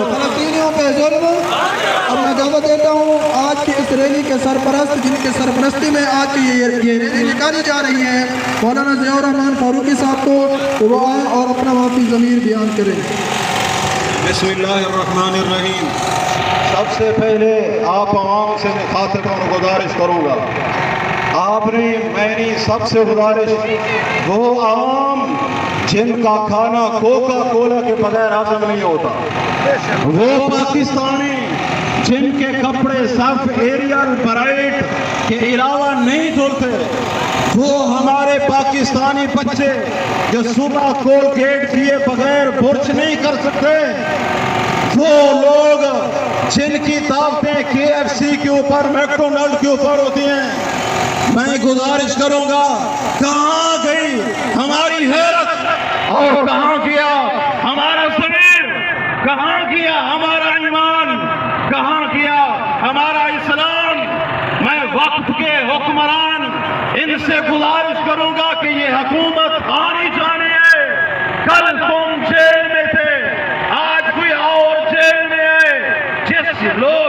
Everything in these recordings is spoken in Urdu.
فلسطینیوں پہ ظلم. اب میں دعوت دیتا ہوں آج کی اس ریلی کے سرپرست جن کے سرپرستی میں آج کی یہ ریلی نکالی جا رہی ہے مولانا ضیاء الرحمن فاروقی صاحب کو وہ آئیں اور اپنا معافی ضمیر بیان کریں. بسم اللہ الرحمن الرحیم. سب سے پہلے آپ عوام سے مخاطب اور گزارش کروں گا. آپ نے میری سب سے گزارش وہ عوام جن کا کھانا کوکا کولا کے بغیر ہضم نہیں ہوتا، وہ پاکستانی جن کے کپڑے صرف ایریل برائٹ کے علاوہ نہیں دھلتے، وہ ہمارے پاکستانی بچے جو صبح کولگیٹ کیے بغیر برش نہیں کر سکتے، وہ لوگ جن کی دعوتیں KFC کے اوپر میکڈونلڈ کے اوپر ہوتی ہیں. میں گزارش کروں گا کہاں گئی ہماری حیرت اور کہاں گیا ہمارا ضمیر، کہاں گیا ہمارا ایمان، کہاں گیا ہمارا اسلام. میں وقت کے حکمران ان سے گزارش کروں گا کہ یہ حکومت آنی جانی ہے. کل تم جیل میں تھے، آج کوئی اور جیل میں ہے.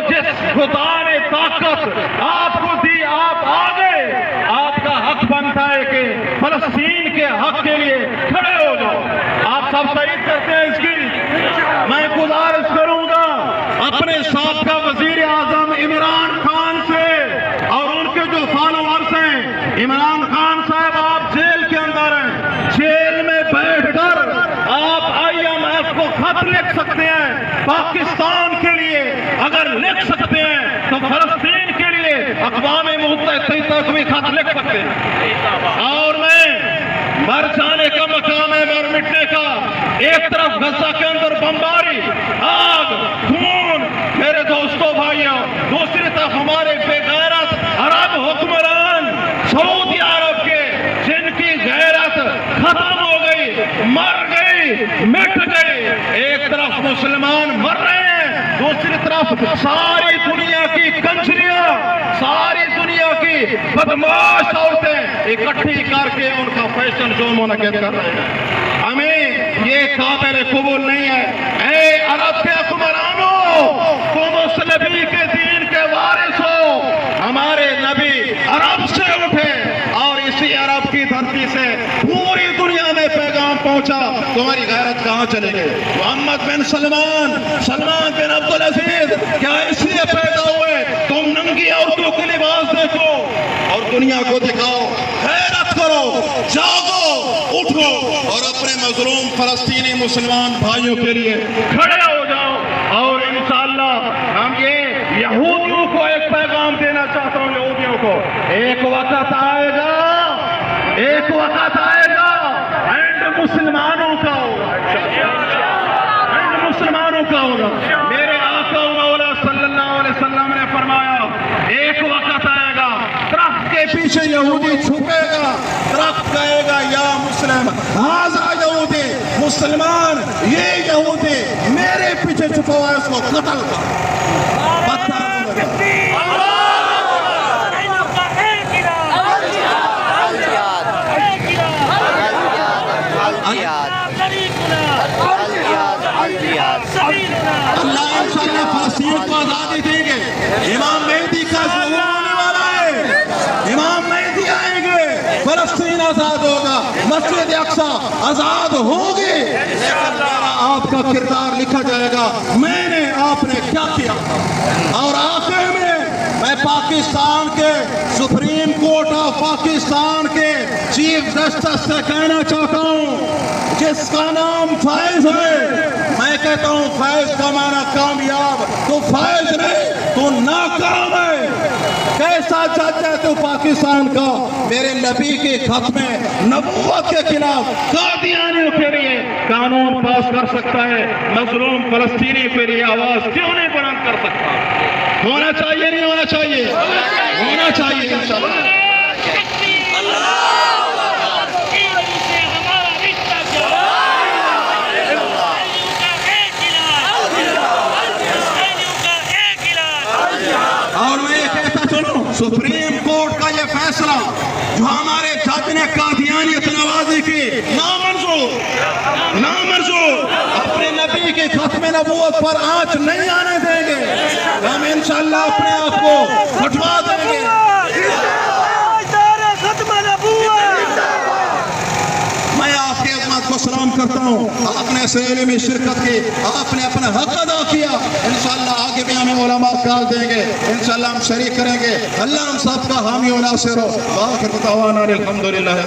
جس خدا نے طاقت آپ کو دی آپ آ گئے. آپ کا حق بنتا ہے کہ فلسطین کے حق کے لیے کھڑے ہو جاؤ. آپ سب تائید کرتے ہیں اس کی. میں گزارش کروں گا اپنے سابقہ وزیر اعظم عمران خان سے اور ان کے جو فالوورز ہیں. عمران خان صاحب آپ جیل کے اندر ہیں، جیل میں بیٹھ کر آپ IMF کو خط لکھ سکتے ہیں پاکستان کے لیے. اگر لکھ سکتے ہیں تو فلسطین کے لیے اقوام متحدہ کو بھی خط لکھ سکتے ہیں. اور میں مر جانے کا مقام ہے، مر مٹنے کا. ایک طرف غزہ کے اندر بمباری، آگ، خون میرے دوستوں بھائیوں، دوسری طرف ہمارے بے غیرت عرب حکمران سعودی عرب کے جن کی غیرت ختم ہو گئی، مر گئی، مٹ گئی. ایک طرف مسلمان مر رہے ہیں، دوسری طرف ساری دنیا کی کنجریاں، ساری دنیا کی بدماش عورتیں اکٹھی کر کے ان کا فیشن شو منعقد کر رہے ہیں. ہمیں یہ قابل قبول نہیں ہے. اے عرب کے حکمرانوں، تم اس نبی کے دین کے وارث ہو. ہمارے نبی عرب سے اٹھے اور اسی عرب کی دھرتی سے پوری دنیا میں پیغام پہنچا. تمہاری غیرت کہاں چلے گئے؟ محمد بن سلمان بن عبدالعزیز کیا اس لیے پیدا ہوئے تم ننگی عورتوں کے لباس دیکھو اور دنیا کو دکھاؤ؟ غیرت کرو، جاگو، اٹھو اور اپنے مظلوم فلسطینی مسلمان بھائیوں کے لیے کھڑے ہو جاؤ. اور انشاءاللہ ہم یہ یہودیوں کو ایک پیغام دینا چاہتا ہوں. یہودیوں کو ایک وقت آئے گا اینڈ مسلمانوں کا ہوگا. میرے آقا و مولا صلی اللہ علیہ وسلم نے فرمایا ایک وقت آئے گا درخت کے پیچھے یہودی چھپے گا، درخت کہے گا یا مسلم ہذا یہودی، مسلمان یہ یہودی میرے پیچھے چھپا ہوا ہے، اس کو قتل کر. اللہ انشاءاللہ فلسطین کو آزادی دیں گے. امام مہدی کا ظہور ہونے والا ہے. امام مہدی آئیں گے، فلسطین آزاد ہوگا، مسجد اقصی آزاد ہوگی. آپ کا کردار لکھا جائے گا میں نے آپ نے کیا کیا. اور آخر میں پاکستان کے سپریم کورٹ آف پاکستان کے چیف جسٹس سے کہنا چاہتا ہوں جس کا نام فائز ہے، میں کہتا ہوں فائز کا معنی کامیاب، تو فائز نہیں تو ناکام ہے. کیسا جج ہے تو پاکستان کا؟ میرے نبی کے ختم نبوت کے خلاف قادیانیوں کے لیے قانون پاس کر سکتا ہے، مظلوم فلسطینی کے لیے آواز کیوں نہیں بلند کر سکتا؟ ہونا چاہیے نہیں ہونا چاہیے؟ ہونا چاہیے انشاءاللہ. اور میں یہ کہتا چلوں سپریم کورٹ کا یہ فیصلہ جو ہمارے جج نے قادیانیت نوازی کی، نامنظور. اپنے نبی کے کی ختم نبوت پر آنچ نہیں آنے دیں گے. ہم انشاءاللہ اپنے آپ کو ہٹوا دیں گے. میں آپ کی عظمت کو سلام کرتا ہوں. آپ نے اس علمی شرکت کی, آپ نے اپنا حق ادا کیا. انشاءاللہ آگے بھی ہمیں علماء کال دیں گے, انشاءاللہ ہم شریک کریں گے. اللہ ہم سب کا حامی و ناصر ہو. وآخر دعوانا الحمدللہ.